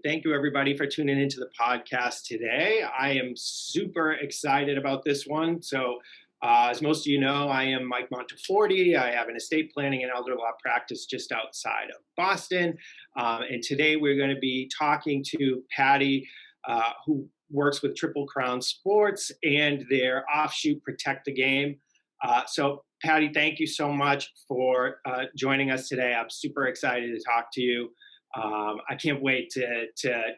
Thank you, everybody, for tuning into the podcast today. I am super excited about this one. As most of you know, I am Mike Monteforte. I have an estate planning and elder law practice just outside of Boston. And today we're going to be talking to Patty, who works with Triple Crown Sports and their offshoot Protect the Game. Patty, thank you so much for joining us today. I'm super excited to talk to you. I can't wait to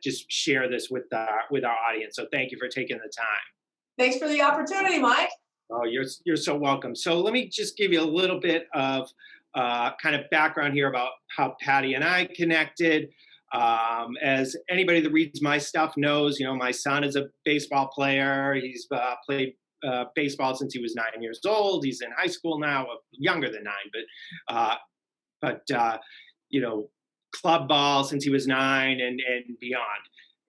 just share this with our audience. So thank you for taking the time. Thanks for the opportunity, Mike. Oh, you're so welcome. So let me just give you a little bit of kind of background here about how Patty and I connected. As anybody that reads my stuff knows, my son is a baseball player. He's played baseball since he was 9 years old. He's in high school now, younger than 9, but club ball since he was 9 and beyond.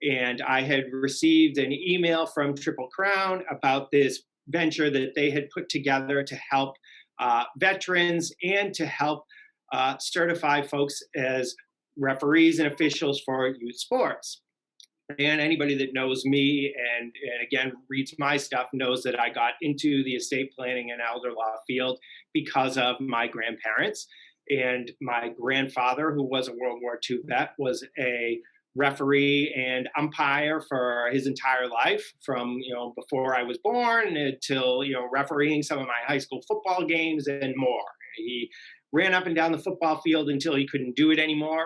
And I had received an email from Triple Crown about this venture that they had put together to help veterans and to help certify folks as referees and officials for youth sports. And anybody that knows me and again reads my stuff knows that I got into the estate planning and elder law field because of my grandparents. And my grandfather, who was a World War II vet, was a referee and umpire for his entire life, from before I was born until refereeing some of my high school football games and more. He ran up and down the football field until he couldn't do it anymore.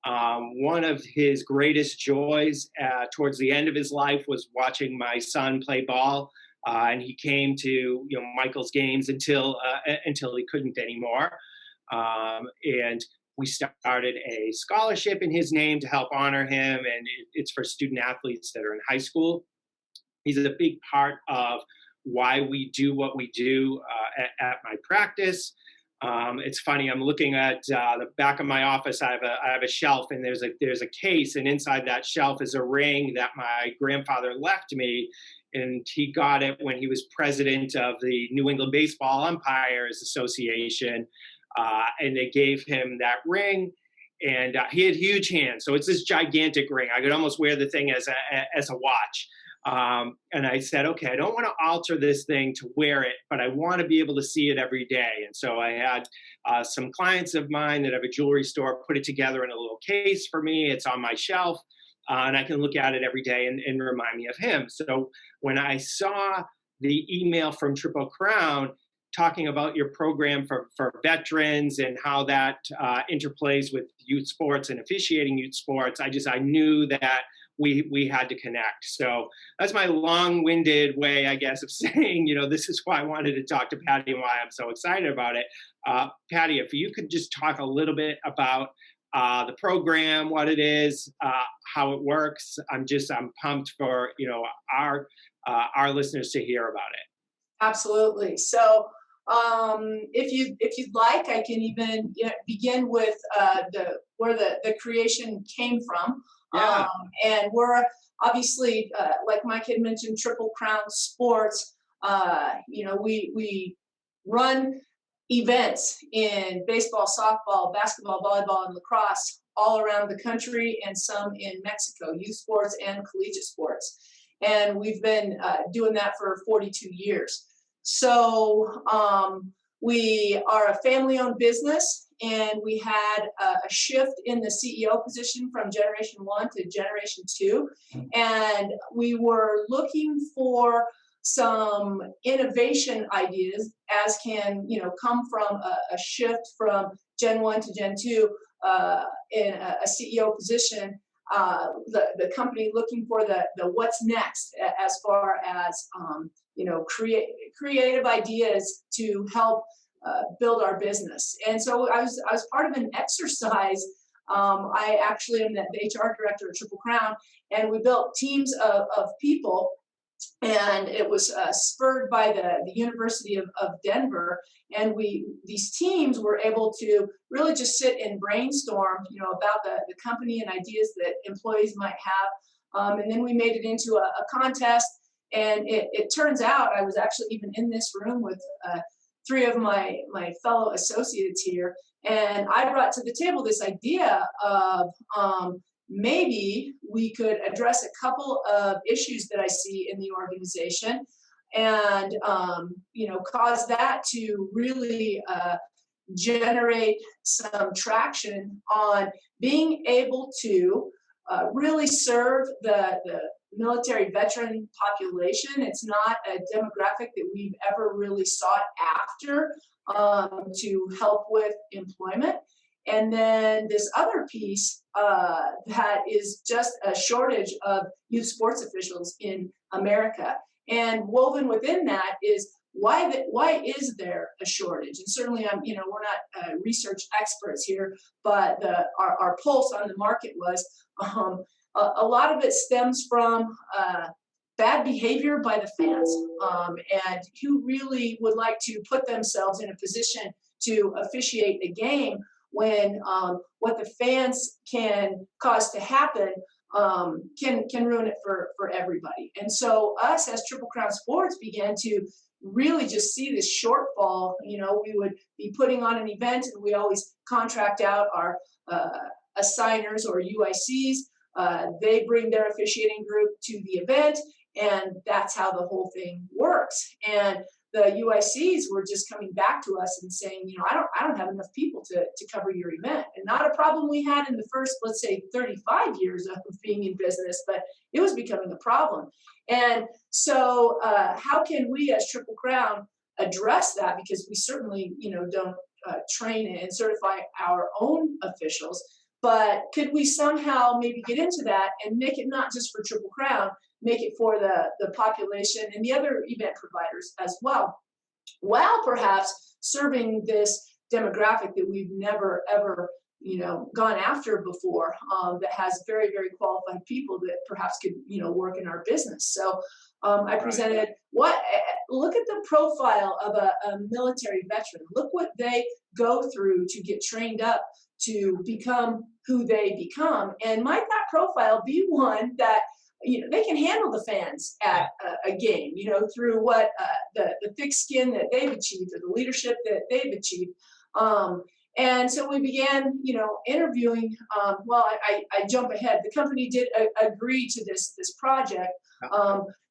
One of his greatest joys towards the end of his life was watching my son play ball, and he came to Michael's games until he couldn't anymore. And we started a scholarship in his name to help honor him, and it's for student athletes that are in high school. He's a big part of why we do what we do at my practice. It's funny. I'm looking at the back of my office. I have a shelf, and there's a case, and inside that shelf is a ring that my grandfather left me, and he got it when he was president of the New England Baseball Umpires Association, and they gave him that ring, and he had huge hands, so it's this gigantic ring. I could almost wear the thing as a watch. And I said, okay, I don't want to alter this thing to wear it, but I want to be able to see it every day. And so I had some clients of mine that have a jewelry store put it together in a little case for me. It's on my shelf, and I can look at it every day and remind me of him. So when I saw the email from Triple Crown talking about your program for veterans and how that interplays with youth sports and officiating youth sports, I knew that we had to connect. So that's my long-winded way, I guess, of saying, this is why I wanted to talk to Patty and why I'm so excited about it. Patty, if you could just talk a little bit about the program, what it is, how it works. I'm pumped for, our listeners to hear about it. Absolutely. So if you'd like, I can even begin with where the creation came from. Yeah. And we're obviously, like Mike had mentioned, Triple Crown Sports. We run events in baseball, softball, basketball, volleyball, and lacrosse all around the country, and some in Mexico, youth sports and collegiate sports. And we've been doing that for 42 years. So we are a family-owned business, and we had a shift in the CEO position from Generation 1 to Generation 2. And we were looking for some innovation ideas as can, come from a shift from Gen 1 to Gen 2 in a CEO position. The company looking for the what's next as far as creative ideas to help build our business. And so I was part of an exercise. I actually am the HR director at Triple Crown, and we built teams of people. And it was spurred by the University of Denver, and these teams were able to really just sit and brainstorm, about the company and ideas that employees might have, and then we made it into a contest. And it turns out I was actually even in this room with 3 of my fellow associates here, and I brought to the table this idea of maybe we could address a couple of issues that I see in the organization and, cause that to really generate some traction on being able to really serve the military veteran population. It's not a demographic that we've ever really sought after to help with employment. And then this other piece that is just a shortage of youth sports officials in America. And woven within that is why is there a shortage? And certainly, we're not research experts here, but our pulse on the market was a lot of it stems from bad behavior by the fans, and who really would like to put themselves in a position to officiate a game when what the fans can cause to happen can ruin it for everybody. And so us as Triple Crown Sports began to really just see this shortfall. We would be putting on an event, and we always contract out our assigners or UICs. They bring their officiating group to the event, and that's how the whole thing works. And the UICs were just coming back to us and saying, I don't have enough people to cover your event. And not a problem we had in the first, let's say, 35 years of being in business, but it was becoming a problem. And so how can we as Triple Crown address that? Because we certainly, don't train and certify our own officials, but could we somehow maybe get into that and make it not just for Triple Crown, make it for the population and the other event providers as well, while perhaps serving this demographic that we've never, ever, gone after before, that has very, very qualified people that perhaps could, work in our business. So I presented look at the profile of a military veteran. Look what they go through to get trained up to become who they become. And might that profile be one that they can handle the fans at a game, through what the thick skin that they've achieved or the leadership that they've achieved. And so we began, interviewing. I jump ahead. The company did agree to this project.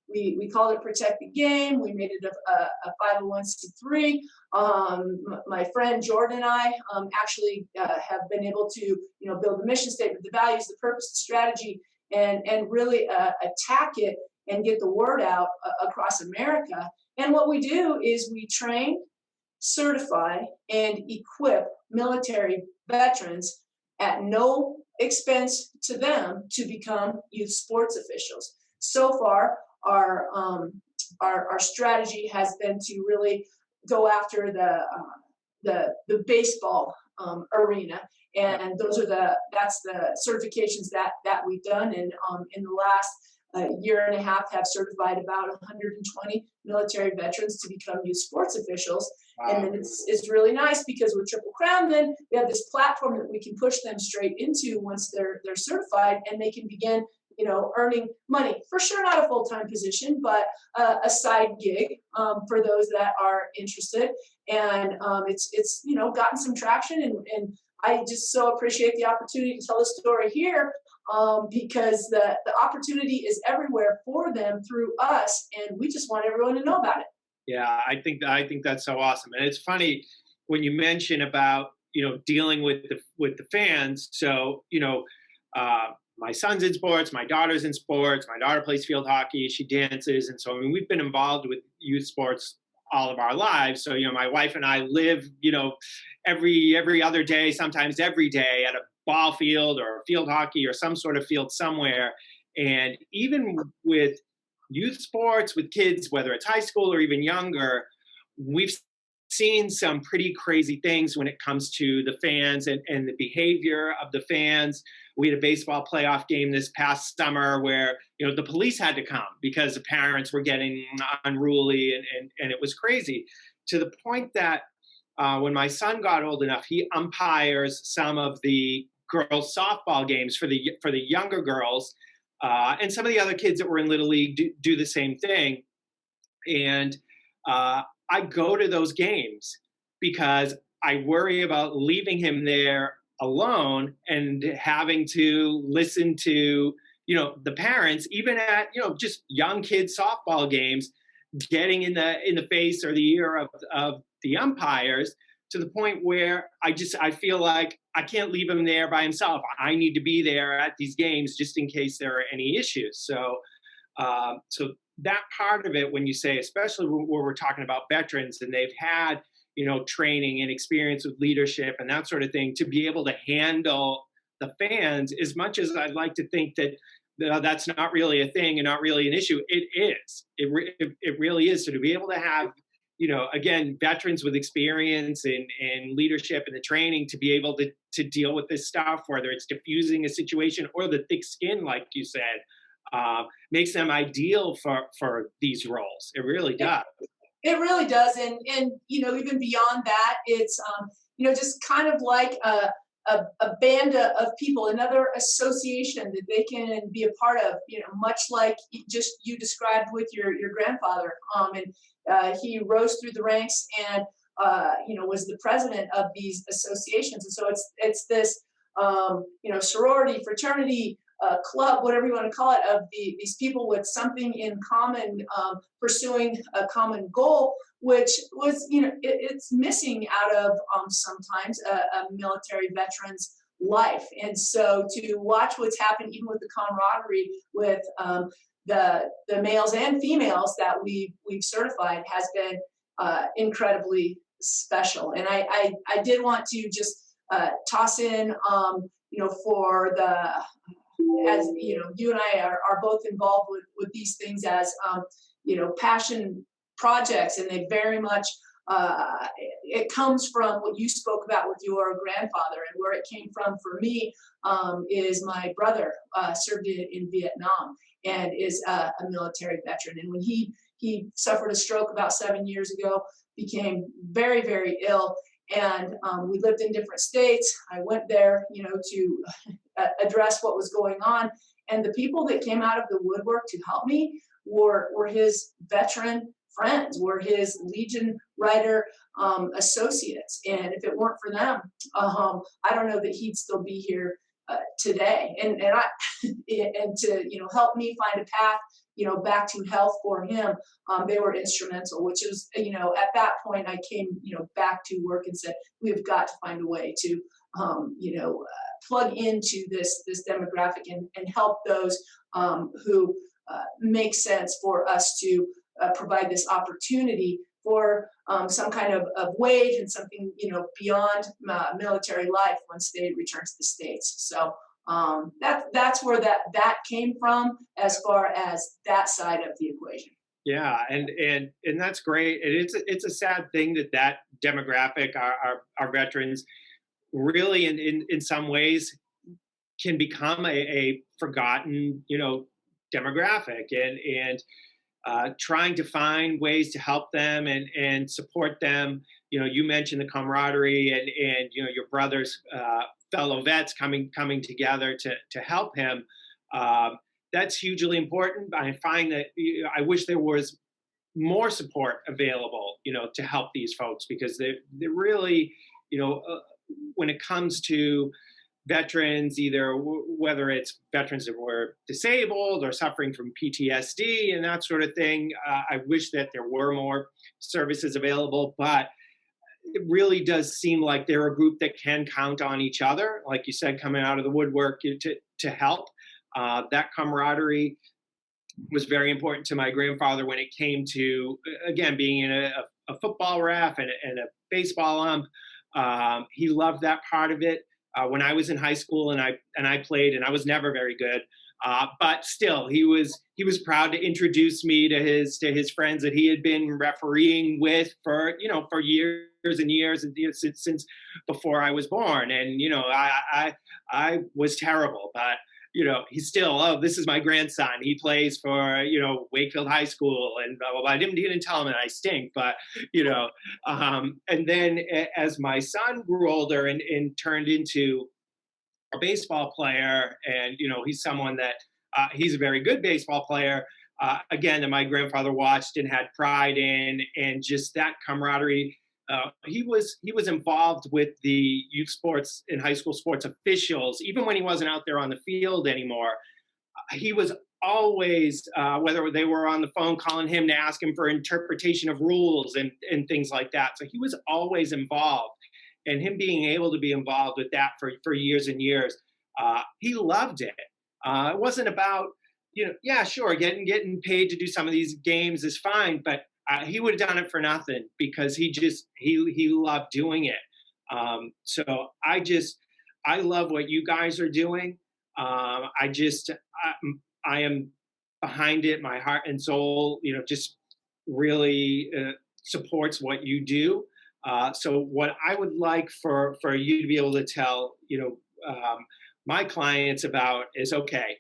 We called it Protect the Game. We made it a 501c3. My friend Jordan and I actually have been able to, build the mission statement, the values, the purpose, the strategy, and really attack it and get the word out across America. And what we do is we train, certify, and equip military veterans at no expense to them to become youth sports officials. So far, our strategy has been to really go after the baseball arena, and that's the certifications that we've done. And in the last year and a half, have certified about 120 military veterans to become youth sports officials. Wow. And then it's really nice because with Triple Crown, then we have this platform that we can push them straight into once they're certified, and they can begin earning money. For sure, not a full-time position, but a side gig for those that are interested. And it's gotten some traction, and I just so appreciate the opportunity to tell the story here, because the opportunity is everywhere for them through us, and we just want everyone to know about it. Yeah, I think that's so awesome. And it's funny when you mention about dealing with the fans. So my son's in sports, my daughter's in sports, my daughter plays field hockey, she dances. And so, we've been involved with youth sports all of our lives. So, my wife and I live, every other day, sometimes every day at a ball field or field hockey or some sort of field somewhere. And even with youth sports, with kids, whether it's high school or even younger, we've seen some pretty crazy things when it comes to the fans and the behavior of the fans. We had a baseball playoff game this past summer where, the police had to come because the parents were getting unruly, and it was crazy, to the point that when my son got old enough, he umpires some of the girls' softball games for the younger girls, and some of the other kids that were in Little League do the same thing. And I go to those games because I worry about leaving him there alone and having to listen to, the parents, even at, just young kids softball games, getting in the face or the ear of the umpires, to the point where I feel like I can't leave him there by himself. I need to be there at these games just in case there are any issues. So that part of it, when you say, especially where we're talking about veterans and they've had, training and experience with leadership and that sort of thing, to be able to handle the fans, as much as I'd like to think that that's not really a thing and not really an issue, it is. It really is. So to be able to have, again, veterans with experience in leadership and the training to be able to deal with this stuff, whether it's diffusing a situation or the thick skin, like you said, makes them ideal for these roles. It really does. It really does, and even beyond that, it's just kind of like a band of people, another association that they can be a part of. Much like just you described with your grandfather, and he rose through the ranks and was the president of these associations, and so it's this sorority, fraternity, club, whatever you want to call it, of these people with something in common, pursuing a common goal, which was, it's missing out of sometimes a military veteran's life. And so to watch what's happened, even with the camaraderie with the males and females that we've certified, has been incredibly special. And I did want to just toss in, for the, as you and I are both involved with these things as passion projects, and they very much it comes from what you spoke about with your grandfather, and where it came from for me is my brother served in Vietnam and is a military veteran, and when he suffered a stroke about 7 years ago, became very, very ill, and we lived in different states. I went there, to address what was going on, and the people that came out of the woodwork to help me were his veteran friends, were his Legion Rider associates, and if it weren't for them, I don't know that he'd still be here today. And I and to help me find a path back to health for him, they were instrumental. Which is at that point I came back to work and said, we've got to find a way to plug into this demographic and help those who make sense for us to provide this opportunity for some kind of wage and something beyond military life once they return to the States. So that's where that came from, as far as that side of the equation. Yeah, and that's great. And it's a sad thing that demographic, our veterans, really in some ways can become a forgotten demographic, and trying to find ways to help them and support them. You mentioned the camaraderie and your brother's fellow vets coming together to help him. That's hugely important. I find that I wish there was more support available, to help these folks, because they're really, when it comes to veterans, either whether it's veterans that were disabled or suffering from PTSD and that sort of thing, I wish that there were more services available, but it really does seem like they're a group that can count on each other, like you said, coming out of the woodwork to help. That camaraderie was very important to my grandfather when it came to, again, being in a football ref and a baseball ump. He loved that part of it. When I was in high school and I played, and I was never very good, but still he was proud to introduce me to his friends that he had been refereeing with for years and years, and since before I was born. And I was terrible, but he's still, oh, this is my grandson. He plays for, Wakefield High School, and blah, blah, blah. He didn't tell him that I stink, but, and then as my son grew older and turned into a baseball player, and, he's someone that, he's a very good baseball player, again, that my grandfather watched and had pride in, and just that camaraderie he was involved with the youth sports and high school sports officials, even when he wasn't out there on the field anymore. He was always, whether they were on the phone calling him to ask him for interpretation of rules and things like that. So he was always involved, and him being able to be involved with that for years and years, he loved it. It wasn't about, yeah, sure, getting paid to do some of these games is fine, but he would have done it for nothing because he loved doing it. So I love what you guys are doing. I am behind it. My heart and soul, just really supports what you do. So what I would like for you to be able to tell, my clients about is, okay,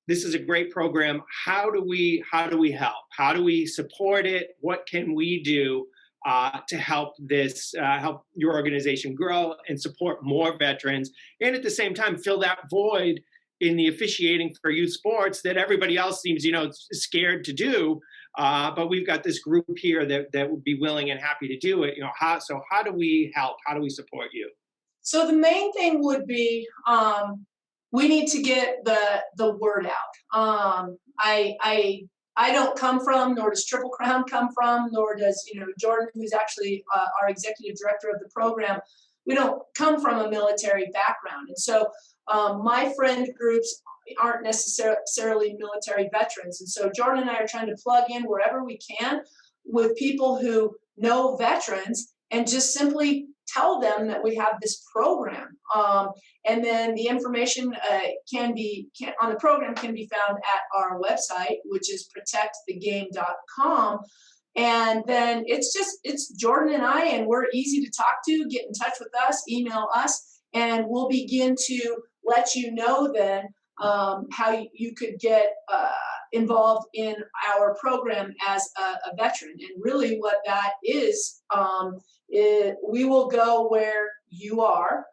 this is a great program. How do we help? How do we support it? What can we do to help help your organization grow and support more veterans, and at the same time fill that void in the officiating for youth sports that everybody else seems scared to do, but we've got this group here that would be willing and happy to do it. How do we help? How do we support you? So the main thing would be, we need to get the word out. I don't come from, nor does Triple Crown come from, nor does Jordan, who's actually our executive director of the program. We don't come from a military background, and so my friend groups aren't necessarily military veterans. And so Jordan and I are trying to plug in wherever we can with people who know veterans and just simply tell them that we have this program. And then the information on the program can be found at our website, which is protectthegame.com. And then it's Jordan and I, and we're easy to talk to. Get in touch with us, email us, and we'll begin to let you know then how you could get involved in our program as a veteran. And really what that is we will go where you are,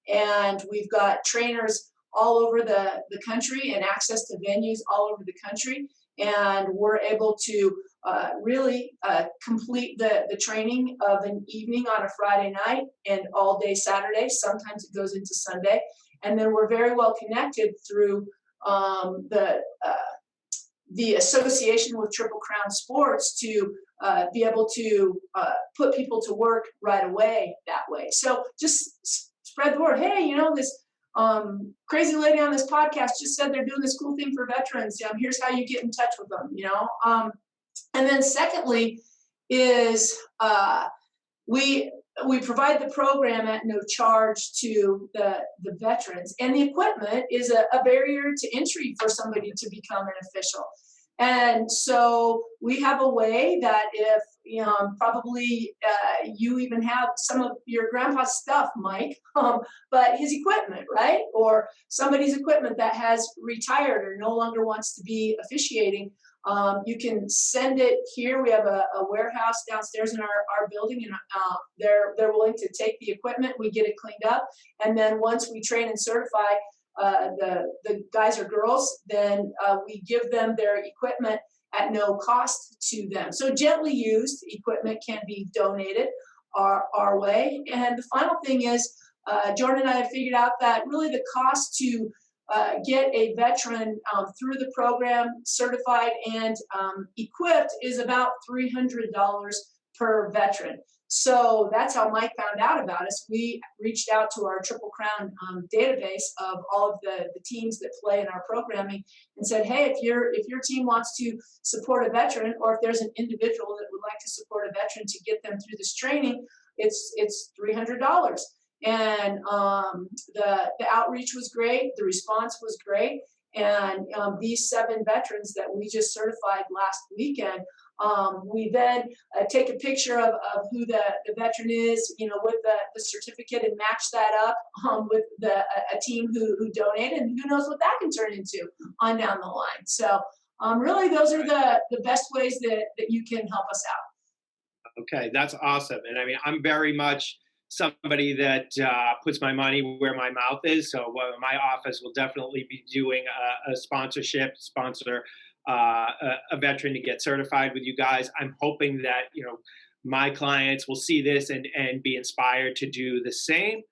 and we've got trainers all over the country and access to venues all over the country, and we're able to really complete the training of an evening on a Friday night and all day Saturday. Sometimes it goes into Sunday. And then we're very well connected through the association with Triple Crown Sports to be able to put people to work right away that way. So just spread the word. Hey, this crazy lady on this podcast just said they're doing this cool thing for veterans. Here's how you get in touch with them. And then secondly is we provide the program at no charge to the veterans, and the equipment is a barrier to entry for somebody to become an official. And so we have a way that if probably you even have some of your grandpa's stuff, Mike, but his equipment, right? Or somebody's equipment that has retired or no longer wants to be officiating, you can send it here. We have a warehouse downstairs in our building, and they're willing to take the equipment. We get it cleaned up, and then once we train and certify the guys or girls, then we give them their equipment at no cost to them. So gently used equipment can be donated our way. And the final thing is, Jordan and I have figured out that really the cost to get a veteran through the program, certified and equipped, is about $300 per veteran. So that's how Mike found out about us. We reached out to our Triple Crown database of all of the teams that play in our programming and said, hey, if your team wants to support a veteran, or if there's an individual that would like to support a veteran to get them through this training, it's $300. And the outreach was great. The response was great. And these 7 veterans that we just certified last weekend, we then take a picture of who the veteran is, with the certificate, and match that up with a team who donated, and who knows what that can turn into on down the line. So really, those are the best ways that you can help us out. Okay, that's awesome. And I mean, I'm very much somebody that puts my money where my mouth is. So my office will definitely be doing a sponsor a veteran to get certified with you guys. I'm hoping that my clients will see this and be inspired to do the same.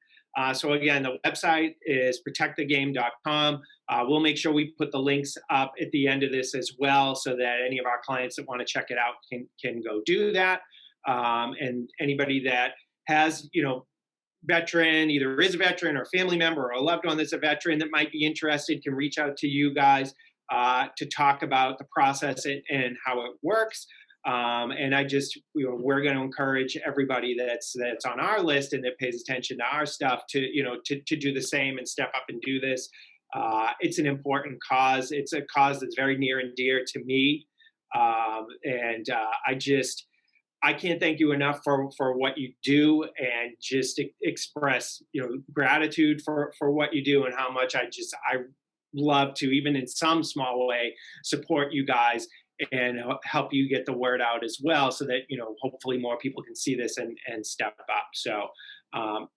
So again, the website is protectthegame.com. We'll make sure we put the links up at the end of this as well, so that any of our clients that want to check it out can go do that. And anybody that has, veteran, either is a veteran or a family member or a loved one that's a veteran that might be interested, can reach out to you guys to talk about the process and how it works. And I just, we're going to encourage everybody that's on our list and that pays attention to our stuff to, to do the same and step up and do this. It's an important cause. It's a cause that's very near and dear to me. I can't thank you enough for what you do, and just express, gratitude for what you do, and how much I love to, even in some small way, support you guys and help you get the word out as well, so that, hopefully more people can see this and step up. So,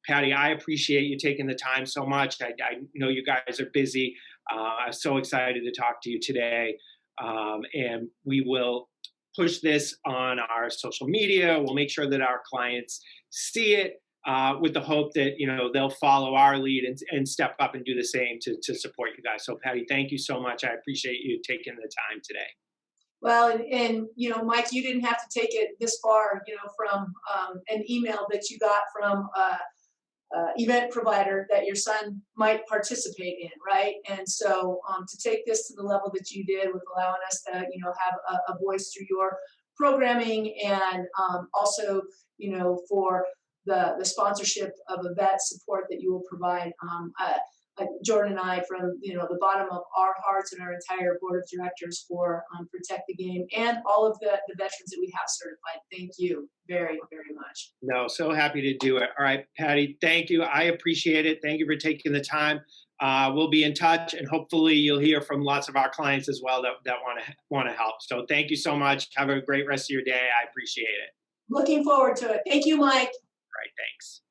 Patty, I appreciate you taking the time so much. I know you guys are busy. I'm so excited to talk to you today. And we will push this on our social media. We'll make sure that our clients see it, with the hope that, they'll follow our lead and step up and do the same to support you guys. So Patty, thank you so much. I appreciate you taking the time today. Well, and Mike, you didn't have to take it this far, from an email that you got from event provider that your son might participate in, right? And so to take this to the level that you did, with allowing us to, have a voice through your programming, and also, for the sponsorship of a vet support that you will provide. Jordan and I, from the bottom of our hearts, and our entire board of directors for Protect the Game, and all of the veterans that we have certified. Thank you very, very much. No, so happy to do it. All right, Patty, thank you. I appreciate it. Thank you for taking the time. We'll be in touch, and hopefully you'll hear from lots of our clients as well that want to help. So thank you so much. Have a great rest of your day. I appreciate it. Looking forward to it. Thank you, Mike. All right, thanks.